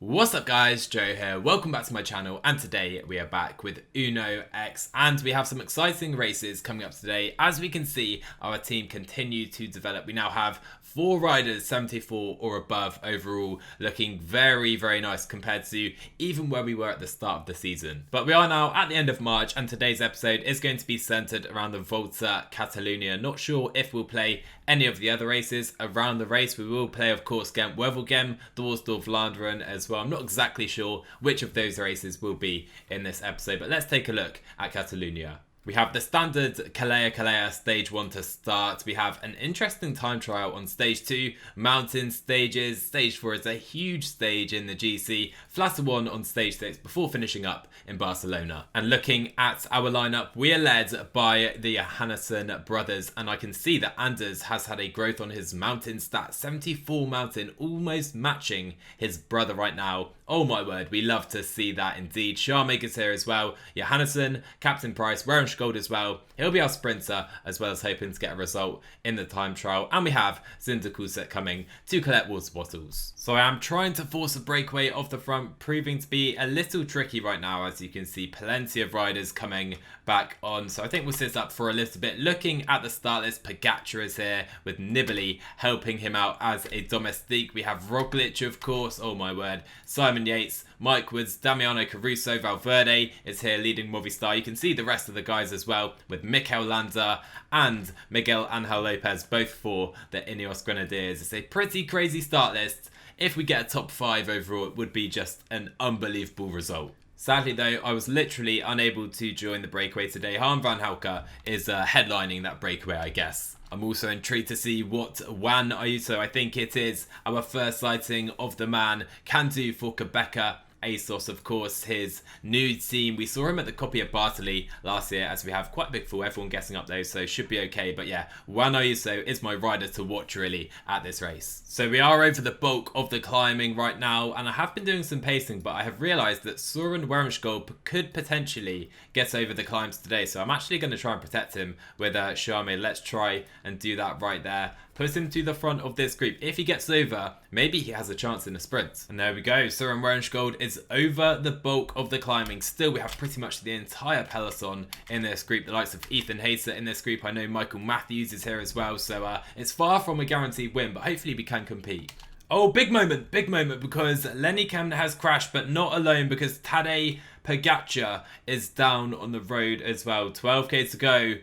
What's up guys, Joe here, welcome back to my channel, and today we are back with Uno X and we have some exciting races coming up today. As we can see, our team continue to develop. We now have 4 riders 74 or above overall, looking very nice compared to even where we were at the start of the season. But we are now at the end of March and today's episode is going to be centered around the Volta Catalunya. Not sure if we'll play any of the other races around the race. We will play, of course, Gent-Wevelgem, Vlaanderen as well. I'm not exactly sure which of those races will be in this episode, but let's take a look at Catalunya. We have the standard Calais stage 1 to start. We have an interesting time trial on stage 2, mountain stages. Stage 4 is a huge stage in the GC, flatter 1 on stage 6 before finishing up in Barcelona. And looking at our lineup, we are led by the Leknessund brothers, and I can see that Andreas has had a growth on his mountain stats, 74 mountain, almost matching his brother right now. Oh my word, we love to see that indeed. Sharmaker's here as well. Leknessund, Captain Price, Gold as well. He'll be our sprinter, as well as hoping to get a result in the time trial. And we have Zinderkuset coming to collect water bottles. So I am trying to force a breakaway off the front, proving to be a little tricky right now. As you can see, plenty of riders coming back on. So I think we'll sit up for a little bit. Looking at the start list, Pogacar is here with Nibali helping him out as a domestique. We have Roglic, of course. Oh my word. Simon Yates, Mike Woods, Damiano Caruso, Valverde is here leading Movistar. You can see the rest of the guys as well, with Mikel Landa and Miguel Angel Lopez, both for the Ineos Grenadiers. It's a pretty crazy start list. If we get a top 5 overall, it would be just an unbelievable result. Sadly though, I was literally unable to join the breakaway today. Harm van Helke is headlining that breakaway, I guess. I'm also intrigued to see what Juan Ayuso, I think it is, our first sighting of the man, can do for Quebecer. Asus, of course, his new team. We saw him at the Copy of Bartley last year, as we have quite a big full, everyone guessing up those, so should be okay. But yeah, Juan Ayuso is my rider to watch really at this race. So we are over the bulk of the climbing right now, and I have been doing some pacing, but I have realised that Søren Wermskjold could potentially get over the climbs today, so I'm actually going to try and protect him with Charme. Let's try and do that right there. Put him to the front of this group. If he gets over, maybe he has a chance in a sprint. And there we go. Søren Wermskjold is over the bulk of the climbing. Still, we have pretty much the entire peloton in this group. The likes of Ethan Hayter in this group. I know Michael Matthews is here as well. So it's far from a guaranteed win, but hopefully we can compete. Oh, big moment because Lenny Kemna has crashed, but not alone, because Tadej Pogacar is down on the road as well. 12k to go.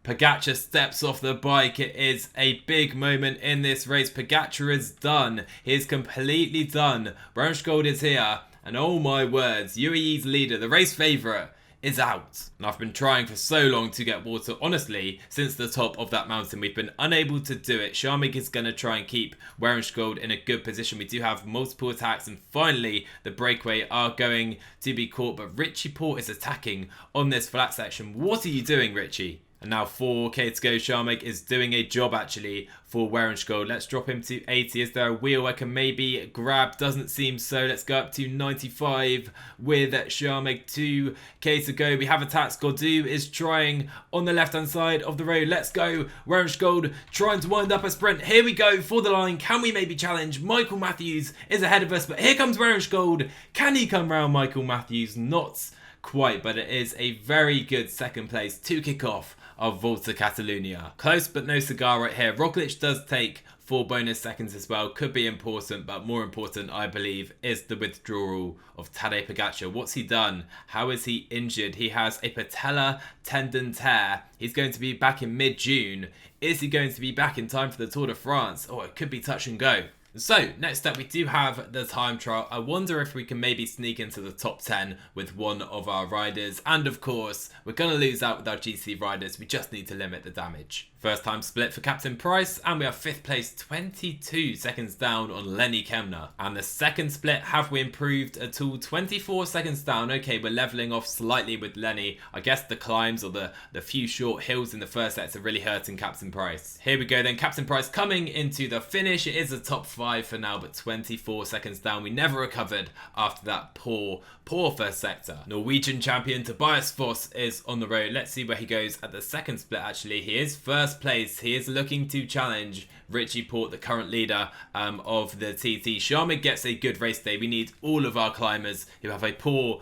Pogacar steps off the bike. It is a big moment in this race. Pogacar is done. He is completely done. Wermskjold is here. And oh my words, UAE's leader, the race favourite, is out. And I've been trying for so long to get water. Honestly, since the top of that mountain, we've been unable to do it. Sharmik is going to try and keep Wermskjold in a good position. We do have multiple attacks, and finally the breakaway are going to be caught. But Richie Port is attacking on this flat section. What are you doing, Richie? And now 4k to go. Sharmik is doing a job actually for Wermskjold. Let's drop him to 80. Is there a wheel I can maybe grab? Doesn't seem so. Let's go up to 95 with Sharmik. 2k to go. We have attacks. Gaudu is trying on the left hand side of the road. Let's go. Wermskjold trying to wind up a sprint. Here we go for the line. Can we maybe challenge? Michael Matthews is ahead of us, but here comes Wermskjold. Can he come round Michael Matthews? Not quite, but it is a very good second place to kick off of Volta Catalunya. Close but no cigar right here. Roglic does take 4 bonus seconds as well. Could be important, but more important, I believe, is the withdrawal of Tadej Pogacar. What's he done? How is he injured? He has a patella tendon tear. He's going to be back in mid-June. Is he going to be back in time for the Tour de France? Oh, it could be touch and go. So, next up we do have the time trial. I wonder if we can maybe sneak into the top 10 with one of our riders. And of course, we're going to lose out with our GC riders. We just need to limit the damage. First time split for Captain Price, and we are 5th place, 22 seconds down on Lenny Kemna. And the second split, have we improved at all? 24 seconds down. Okay, we're leveling off slightly with Lenny. I guess the climbs or the few short hills in the first sets are really hurting Captain Price. Here we go then, Captain Price coming into the finish. It is a top 5 for now, but 24 seconds down. We never recovered after that poor first sector. Norwegian champion Tobias Foss is on the road. Let's see where he goes at the second split actually. He is first place. He is looking to challenge Richie Port, the current leader of the TT. Sharma gets a good race day. We need all of our climbers who have a poor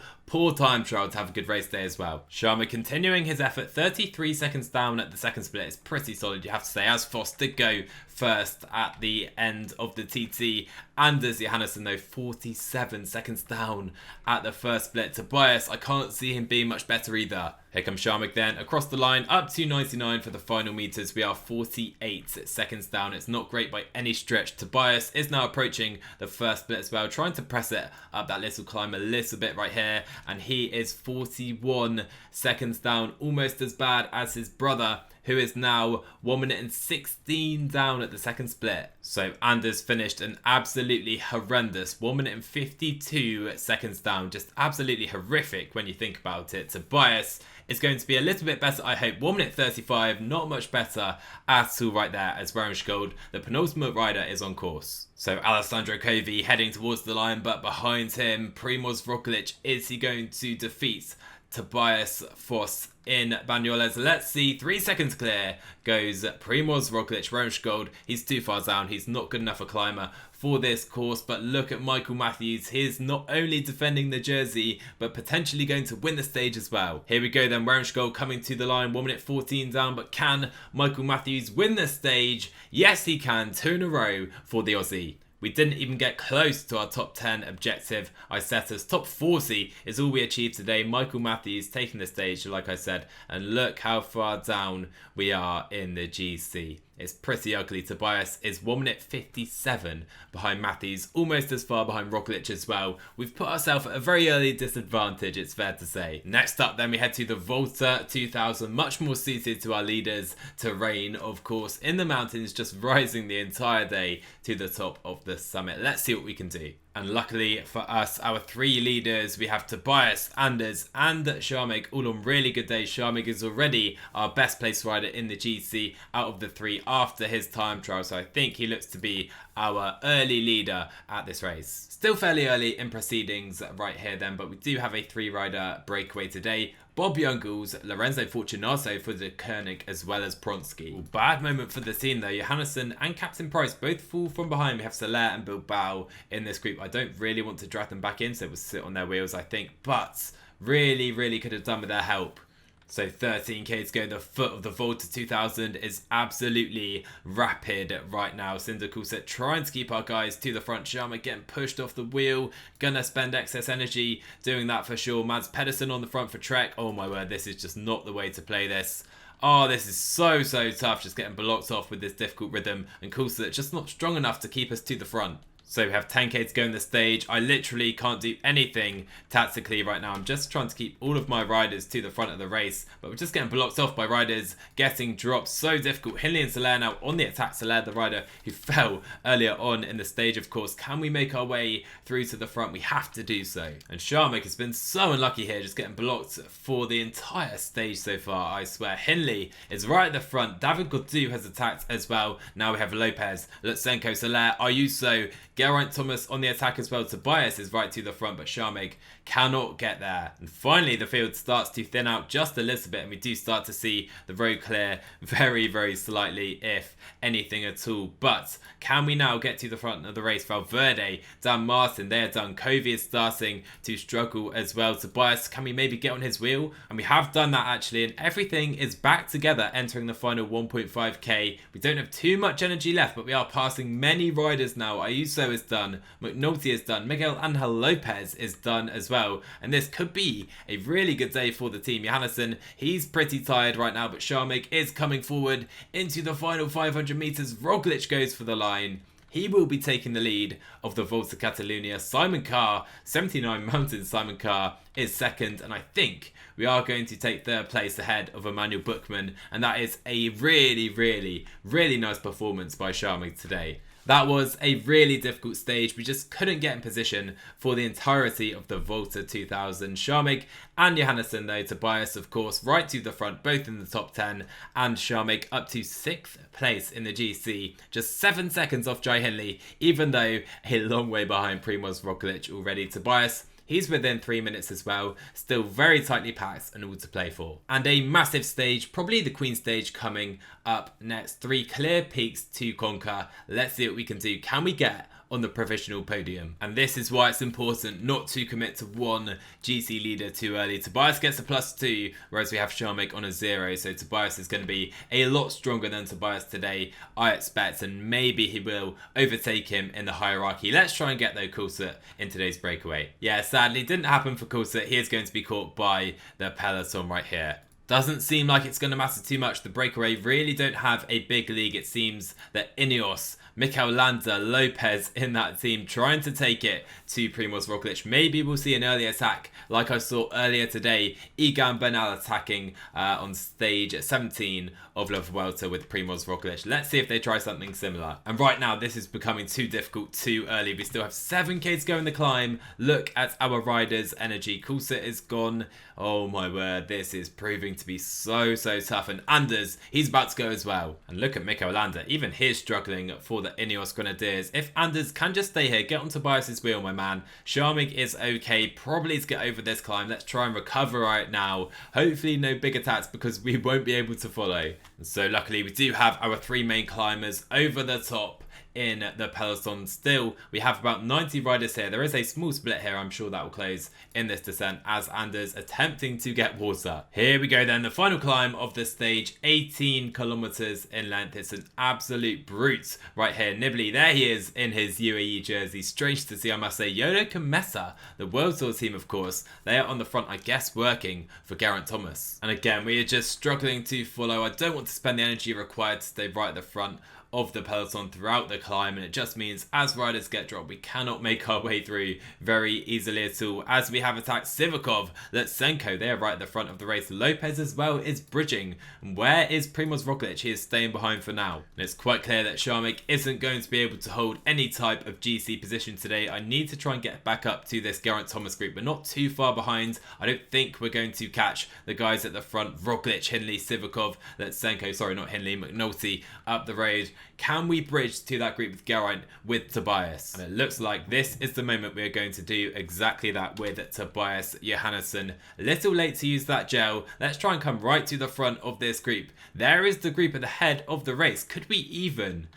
time trial to have a good race day as well. Sharma continuing his effort, 33 seconds down at the second split is pretty solid, you have to say, as Foss did go first at the end of the TT. Anders Johannesson though, 47 seconds down at the first split. Tobias, I can't see him being much better either. Here comes Sharmik then, across the line, up to 99 for the final meters. We are 48 seconds down. It's not great by any stretch. Tobias is now approaching the first split as well, trying to press it up that little climb a little bit right here. And he is 41 seconds down, almost as bad as his brother, who is now 1 minute and 16 down at the second split. So Anders finished an absolutely horrendous 1 minute and 52 seconds down. Just absolutely horrific when you think about it. Tobias is going to be a little bit better, I hope. 1 minute 35, not much better at all right there, as Wermsgold, the penultimate rider, is on course. So Alessandro Covi heading towards the line, but behind him, Primoz Roglic. Is he going to defeat Tobias Foss in Banyoles? Let's see. 3 seconds clear goes Primoz Roglic. Wermsgold, he's too far down. He's not good enough a climber for this course, but look at Michael Matthews. He's not only defending the jersey, but potentially going to win the stage as well. Here we go then, Wermsgold coming to the line, 1 minute 14 down, but can Michael Matthews win the stage? Yes, he can. 2 in a row for the Aussie. We didn't even get close to our top 10 objective I set us. Top 40 is all we achieved today. Michael Matthews taking the stage, like I said, and look how far down we are in the GC. It's pretty ugly. Tobias is 1 minute 57 behind Matthews, almost as far behind Roglic as well. We've put ourselves at a very early disadvantage, it's fair to say. Next up then we head to the Volta 2000, much more suited to our leaders' terrain, of course, in the mountains, just rising the entire day to the top of the summit. Let's see what we can do. And luckily for us, our 3 leaders, we have Tobias, Anders and Sharmik, all on really good days. Sharmik is already our best placed rider in the GC out of the 3 after his time trial, so I think he looks to be our early leader at this race. Still fairly early in proceedings right here then, but we do have a 3-rider breakaway today. Bob Jungels, Lorenzo Fortunato for the Koenig, as well as Pronsky. Bad moment for the team though. Johannesson and Captain Price both fall from behind. We have Soler and Bilbao in this group. I don't really want to drag them back in, so we'll sit on their wheels, I think. But really could have done with their help. So 13k to go. The foot of the Volta 2000 is absolutely rapid right now. Cinder Coolset trying to keep our guys to the front. Sharma getting pushed off the wheel. Gonna spend excess energy doing that for sure. Mads Pedersen on the front for Trek. Oh my word, this is just not the way to play this. Oh, this is so tough. Just getting blocked off with this difficult rhythm. And Coolset just not strong enough to keep us to the front. So we have 10k to go in the stage. I literally can't do anything tactically right now. I'm just trying to keep all of my riders to the front of the race, but we're just getting blocked off by riders getting dropped. So difficult. Hindley and Soler now on the attack. Soler, the rider who fell earlier on in the stage, of course. Can we make our way through to the front? We have to do so. And Sharmik has been so unlucky here, just getting blocked for the entire stage so far, I swear. Hindley is right at the front. David Gaudu has attacked as well. Now we have Lopez, Lutsenko, Soler, Ayuso, Geraint Thomas on the attack as well. Tobias is right to the front, but Sharmik cannot get there. And finally, the field starts to thin out just a little bit, and we do start to see the road clear very slightly, if anything at all. But can we now get to the front of the race? Valverde, Dan Martin, they are done. Covi is starting to struggle as well. Tobias, can we maybe get on his wheel? And we have done that actually, and everything is back together entering the final 1.5k. We don't have too much energy left, but we are passing many riders now. Ayuso is done, McNulty is done, Miguel Angel Lopez is done as well, and this could be a really good day for the team. Johannesson, he's pretty tired right now, but Sharmik is coming forward into the final 500 meters. Roglic goes for the line. He will be taking the lead of the Volta Catalunya. Simon Carr, 79 Mountains Simon Carr, is second, and I think we are going to take third place ahead of Emmanuel Buchmann, and that is a really nice performance by Sharmik today. That was a really difficult stage. We just couldn't get in position for the entirety of the Volta 2000. Sharmik and Johannesson though, Tobias of course right to the front, both in the top 10, and Sharmik up to 6th place in the GC, just 7 seconds off Jai Hindley, even though a long way behind Primoz Roglic already. Tobias, He's within 3 minutes as well, still very tightly packed and all to play for. And a massive stage, probably the Queen stage coming up next. 3 clear peaks to conquer. Let's see what we can do. Can we get on the provisional podium? And this is why it's important not to commit to one GC leader too early. Tobias gets a +2, whereas we have Sharmik on a 0, so Tobias is going to be a lot stronger than Tobias today, I expect, and maybe he will overtake him in the hierarchy. Let's try and get though Corsair in today's breakaway. Yeah, sadly didn't happen for Corsair. He is going to be caught by the peloton right here. Doesn't seem like it's going to matter too much. The breakaway really don't have a big league. It seems that Ineos, Mikel Landa, Lopez in that team trying to take it to Primoz Roglic. Maybe we'll see an early attack like I saw earlier today. Egan Bernal attacking on stage 17 of La Vuelta with Primoz Roglic. Let's see if they try something similar. And right now this is becoming too difficult too early. We still have 7k to go in the climb. Look at our riders' energy. Corsair is gone. Oh my word, this is proving to be so tough. And Anders, he's about to go as well. And look at Mikel Landa, even he's struggling for the Ineos Grenadiers. If Anders can just stay here, get on Tobias's wheel, my man. Sharmik is okay, probably to get over this climb. Let's try and recover right now. Hopefully no big attacks because we won't be able to follow. And so luckily we do have our 3 main climbers over the top in the peloton. Still, we have about 90 riders here. There is a small split here. I'm sure that will close in this descent as Anders attempting to get water. Here we go then, the final climb of the stage, 18 kilometers in length. It's an absolute brute right here. Nibali, there he is in his UAE jersey. Strange to see, I must say. Yoda Kamesa, the World Tour team, of course, they are on the front, I guess, working for Geraint Thomas. And again, we are just struggling to follow. I don't want to spend the energy required to stay right at the front of the peloton throughout the climb, and it just means as riders get dropped we cannot make our way through very easily at all, as we have attacked Sivakov, Leknessund, they are right at the front of the race. Lopez as well is bridging. And where is Primoz Roglic? He is staying behind for now, and it's quite clear that Sharmik isn't going to be able to hold any type of GC position today. I need to try and get back up to this Geraint Thomas group. We're not too far behind. I don't think we're going to catch the guys at the front. Roglic, Hindley, Sivakov, Leknessund, sorry, not Hindley, McNulty up the road. Can we bridge to that group with Geraint with Tobias? And it looks like this is the moment we are going to do exactly that with Tobias Johannesson. A little late to use that gel. Let's try and come right to the front of this group. There is the group at the head of the race. Could we even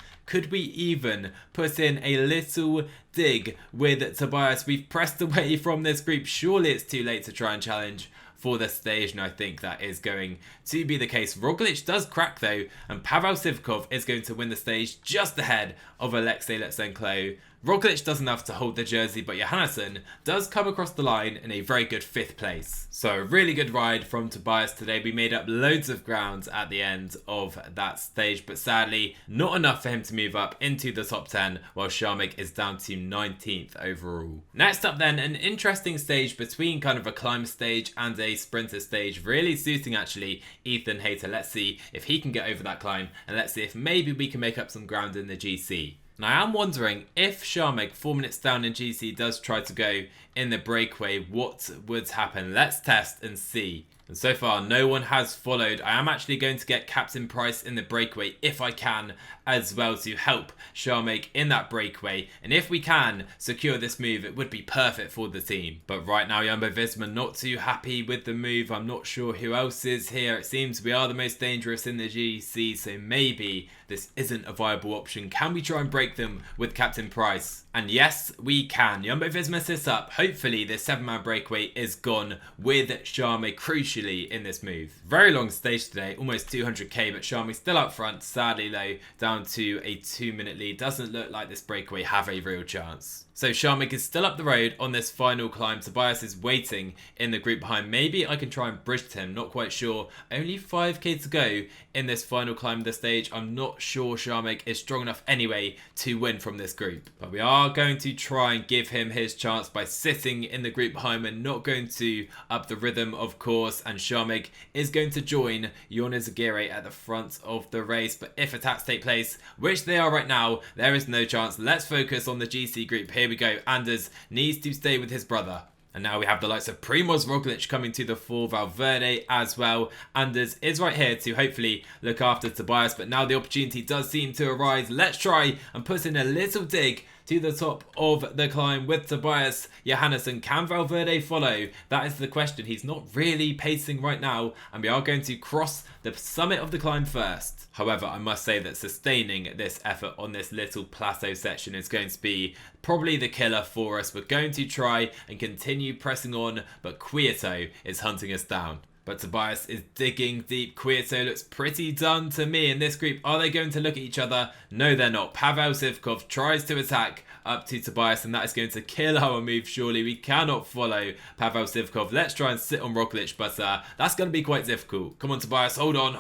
put in a little dig with Tobias? We've pressed away from this group. Surely it's too late to try and challenge for the stage, and I think that is going to be the case. Roglic does crack though, and Pavel Sivakov is going to win the stage just ahead of Alexei Leknessund. Roglic does enough to hold the jersey, but Johannesson does come across the line in a very good 5th place. So a really good ride from Tobias today. We made up loads of ground at the end of that stage, but sadly not enough for him to move up into the top 10, while Sharmik is down to 19th overall. Next up then, an interesting stage between kind of a climb stage and a sprinter stage, really suiting actually Ethan Hayter. Let's see if he can get over that climb, and let's see if maybe we can make up some ground in the GC. Now I am wondering if Sharmik 4 minutes down in GC does try to go in the breakaway, what would happen? Let's test and see. And so far no one has followed. I am actually going to get Captain Price in the breakaway if I can as well, to help Sharmik in that breakaway. And if we can secure this move, it would be perfect for the team. But right now Jumbo-Visma not too happy with the move. I'm not sure who else is here. It seems we are the most dangerous in the GC, so maybe this isn't a viable option. Can we try and break them with Captain Price? And yes, we can. Jumbo-Visma sits up. Hopefully this 7-man breakaway is gone with Sharmik crucially in this move. Very long stage today, almost 200k, but Sharmik still up front. Sadly though, down to a 2-minute lead. Doesn't look like this breakaway have a real chance. So Sharmik is still up the road on this final climb. Tobias is waiting in the group behind. Maybe I can try and bridge to him, not quite sure. Only 5k to go in this final climb of the stage. I'm not sure Sharmik is strong enough anyway to win from this group. But we are going to try and give him his chance by sitting in the group behind. We're not going to up the rhythm, of course. And Sharmik is going to join Jonas Aguirre at the front of the race. But if attacks take place, which they are right now, there is no chance. Let's focus on the GC group. Here we go. Anders needs to stay with his brother. And now we have the likes of Primoz Roglic coming to the fore, Valverde as well. Anders is right here to hopefully look after Tobias, but now the opportunity does seem to arise. Let's try and put in a little dig to the top of the climb with Tobias, Johannes, and can Valverde follow? That is the question. He's not really pacing right now, and we are going to cross the summit of the climb first. However, I must say that sustaining this effort on this little plateau section is going to be probably the killer for us. We're going to try and continue pressing on, but Quieto is hunting us down. But Tobias is digging deep. Quieto looks pretty done to me in this group. Are they going to look at each other? No, they're not. Pavel Sivakov tries to attack up to Tobias, and that is going to kill our move, surely. We cannot follow Pavel Sivakov. Let's try and sit on Roglic, but that's going to be quite difficult. Come on, Tobias. Hold on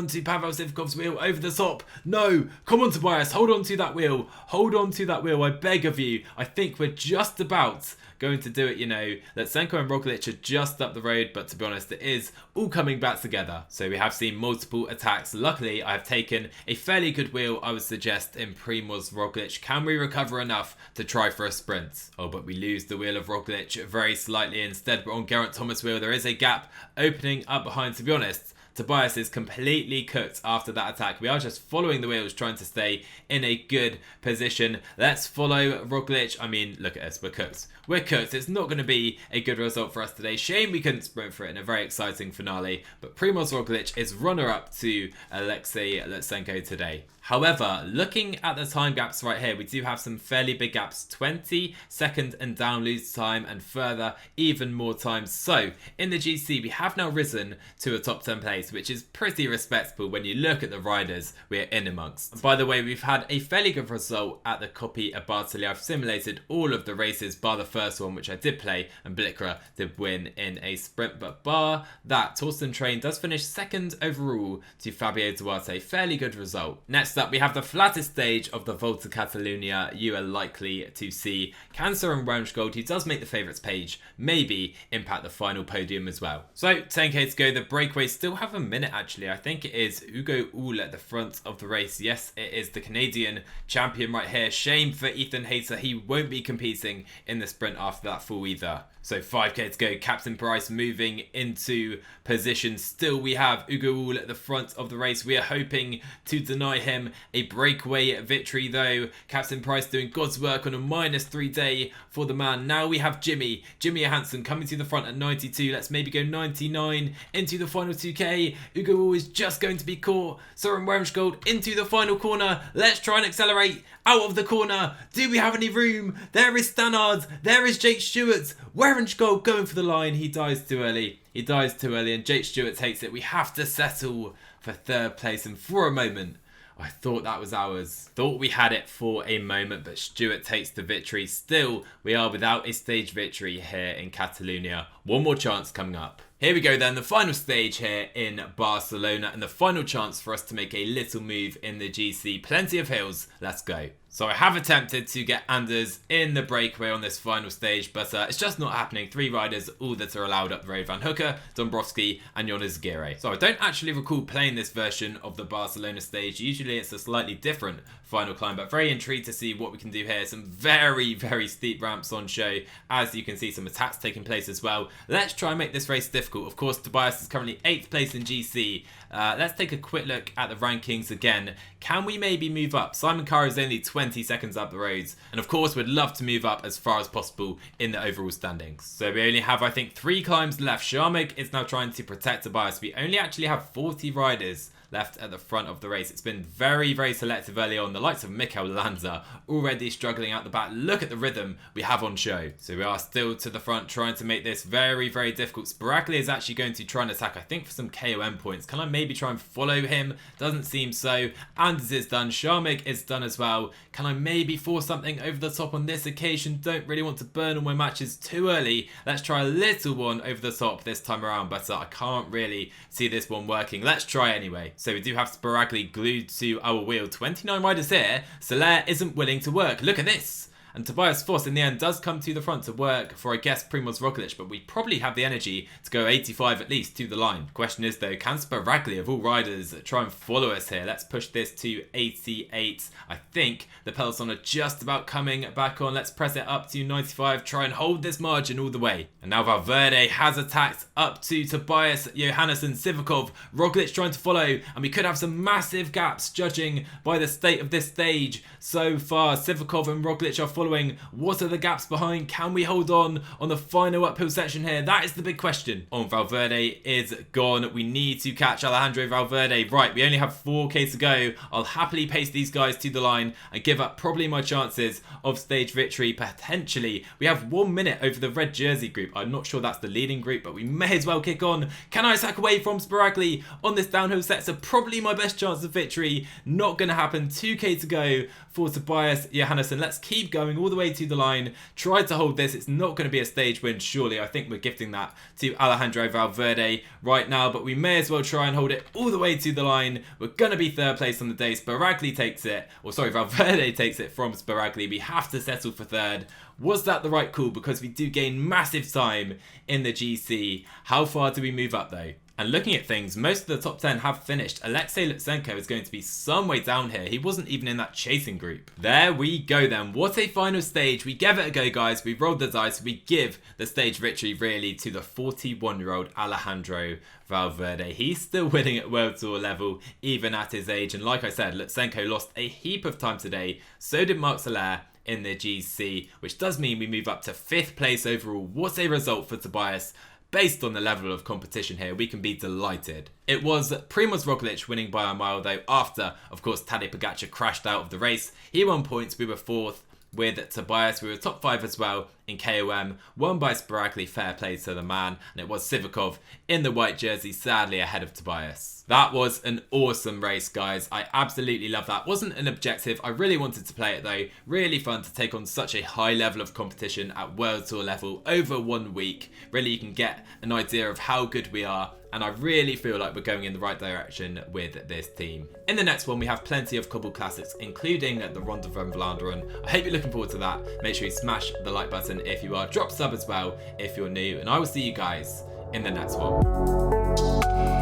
to Pavel Sivakov's wheel over the top. No. Come on, Tobias. Hold on to that wheel. Hold on to that wheel. I beg of you. I think we're just about going to do it, you know. Leknessund and Roglic are just up the road, but to be honest, it is all coming back together. So we have seen multiple attacks. Luckily, I have taken a fairly good wheel, I would suggest, in Primoz Roglic. Can we recover enough to try for a sprint? Oh, but we lose the wheel of Roglic very slightly. Instead, we're on Geraint Thomas' wheel. There is a gap opening up behind. To be honest, Tobias is completely cooked after that attack. We are just following the wheels, trying to stay in a good position. Let's follow Roglic. I mean, look at us. We're cooked. We're cooked. It's not going to be a good result for us today. Shame we couldn't sprint for it in a very exciting finale. But Primoz Roglic is runner-up to Alexei Lutsenko today. However, looking at the time gaps right here, we do have some fairly big gaps. 20 second and down lose time, and further even more time. So in the GC, we have now risen to a top 10 place, which is pretty respectable when you look at the riders we're in amongst. And by the way, we've had a fairly good result at the Coppi of Bartoli. I've simulated all of the races bar the first one, which I did play, and Blickra did win in a sprint. But bar that, Torsten Train does finish second overall to Fabio Duarte. Fairly good result. Next up, we have the flattest stage of the Volta Catalunya you are likely to see. Corsair and Vengeance, who does make the favourites page, maybe impact the final podium as well. So 10k to go. The breakaways still have a minute actually. I think it is Hugo Ull at the front of the race. Yes, it is the Canadian champion right here. Shame for Ethan Hayter. He won't be competing in the sprint after that fall either. So 5k to go. Captain Price moving into position. Still, we have Hugo Ull at the front of the race. We are hoping to deny him a breakaway victory though. Captain Price doing God's work on a -3 day for the man. Now we have Jimmy Johansson coming to the front at 92. Let's maybe go 99 into the final 2k. Hugo Ull is just going to be caught. Søren Wermsgold into the final corner. Let's try and accelerate out of the corner. Do we have any room? There is Stannard. There is Jake Stewart. Wermsgold going for the line. He dies too early. And Jake Stewart takes it. We have to settle for third place, and for a moment I thought that was ours. Thought we had it for a moment, but Stewart takes the victory. Still, we are without a stage victory here in Catalonia. One more chance coming up. Here we go then, the final stage here in Barcelona, and the final chance for us to make a little move in the GC. Plenty of hills, let's go. So I have attempted to get Anders in the breakaway on this final stage, but it's just not happening. 3 riders, all that are allowed up the road. Van Hooker, Dombrowski, and Jonas Gere. So I don't actually recall playing this version of the Barcelona stage. Usually it's a slightly different final climb, but very intrigued to see what we can do here. Some very, very steep ramps on show. As you can see, some attacks taking place as well. Let's try and make this race difficult. Of course, Tobias is currently 8th place in GC. Let's take a quick look at the rankings again. Can we maybe move up? Simon Carr is only 20 seconds up the roads. And of course, we'd love to move up as far as possible in the overall standings. So we only have, I think, 3 climbs left. Sharmik is now trying to protect Tobias. We only actually have 40 riders left at the front of the race. It's been very, very selective early on. The likes of Mikel Lanza already struggling out the back. Look at the rhythm we have on show. So we are still to the front, trying to make this very, very difficult. Sporacli is actually going to try and attack, I think, for some KOM points. Can I maybe try and follow him? Doesn't seem so. Anders is done. Sharmik is done as well. Can I maybe force something over the top on this occasion? Don't really want to burn all my matches too early. Let's try a little one over the top this time around, but I can't really see this one working. Let's try anyway. So we do have Sporacli glued to our wheel. 29 riders here. Soler isn't willing to work. Look at this. And Tobias Foss in the end does come to the front to work for, I guess, Primoz Roglic, but we probably have the energy to go 85 at least to the line. Question is though, can Sparagli of all riders try and follow us here? Let's push this to 88. I think the peloton are just about coming back on. Let's press it up to 95, try and hold this margin all the way. And now Valverde has attacked up to Tobias, Johannes and Sivakov. Roglic trying to follow, and we could have some massive gaps judging by the state of this stage so far. Sivakov and Roglic are following. What are the gaps behind? Can we hold on the final uphill section here? That is the big question. Oh, Valverde is gone. We need to catch Alejandro Valverde. Right, we only have 4k to go. I'll happily pace these guys to the line and give up probably my chances of stage victory potentially. We have 1 minute over the red jersey group. I'm not sure that's the leading group, but we may as well kick on. Can I sack away from Sparagli on this downhill set? So probably my best chance of victory. Not going to happen. 2k to go for Tobias, Johannes, and let's keep going all the way to the line. Try to hold this. It's not going to be a stage win, surely. I think we're gifting that to Alejandro Valverde right now, but we may as well try and hold it all the way to the line. We're going to be third place on the day. Sparagli takes it, or sorry, Valverde takes it from Sparagli. We have to settle for third. Was that the right call? Because we do gain massive time in the GC. How far do we move up though? And looking at things, most of the top 10 have finished. Alexei Lutsenko is going to be some way down here. He wasn't even in that chasing group. There we go then. What a final stage. We gave it a go, guys. We rolled the dice. We give the stage victory really to the 41-year-old Alejandro Valverde. He's still winning at World Tour level, even at his age. And like I said, Lutsenko lost a heap of time today. So did Marc Soler in the GC, which does mean we move up to 5th place overall. What a result for Tobias. Based on the level of competition here, we can be delighted. It was Primoz Roglic winning by a mile though, after, of course, Tadej Pogačar crashed out of the race. He won points, we were 4th. With Tobias, we were top 5 as well in KOM, won by Sparagli, fair play to the man, and it was Sivakov in the white jersey, sadly ahead of Tobias. That was an awesome race, guys. I absolutely love that. Wasn't an objective, I really wanted to play it though. Really fun to take on such a high level of competition at World Tour level over 1 week. Really, you can get an idea of how good we are. And I really feel like we're going in the right direction with this team. In the next one, we have plenty of Cobble Classics, including the Ronde van Vlaanderen. I hope you're looking forward to that. Make sure you smash the like button if you are. Drop sub as well if you're new. And I will see you guys in the next one.